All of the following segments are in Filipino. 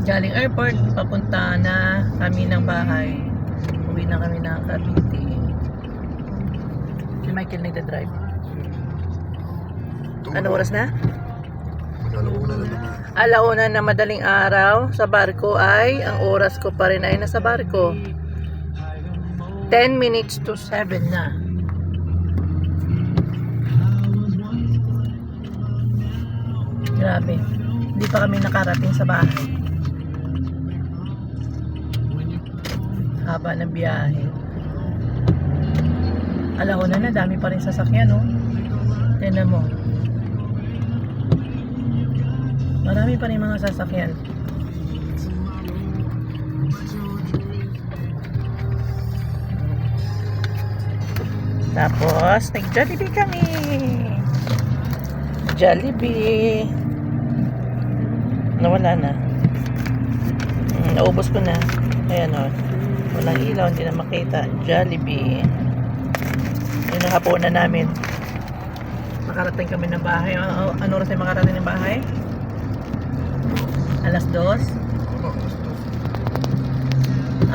Galing airport, papunta na kami ng bahay. Uwi na kami ng Cavite. Si Michael nagda-drive. Ano oras na? Mag-alauna na naman. Alauna na madaling araw. Sa barko ay, ang oras ko pa rin ay nasa barko. 10 minutes to 7 na. Grabe. Hindi pa kami nakarating sa bahay. Haba ng biyahe. Alauna na, dami pa rin sasakyan, no? Tignan mo. Marami pa rin mga sasakyan. Tapos, nag-Jollibee kami. Jollibee. Nawala na. Naubos ko na. Ayan o. Walang ilaw, hindi na makita. Jollibee. Yun ang hapunan namin. Makarating kami ng bahay. Ano oras ay makarating ng bahay? Alas 2.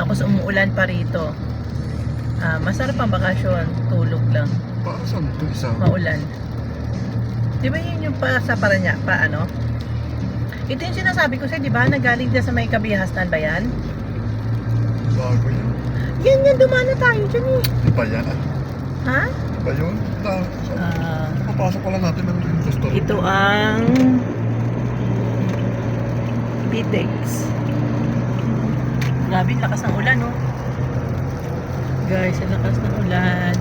Tapos umuulan pa rito. Masarap ang bakasyon. Tulog lang. Para saan ito isa? Maulan. Di ba yun yung pa sa Paranya? Ano? Ito yung sinasabi ko sa'yo, di ba? Nagaling dyan sa may Kabihasnan ba yan? Bago yan. Yan, dumana tayo dyan eh. Di ba yan? Ha? Di ba yun? Papasok pala natin ng gusto. Ito ang Pitex. Grabe, lakas ng ulan, no? Guys, ang lakas ng ulan.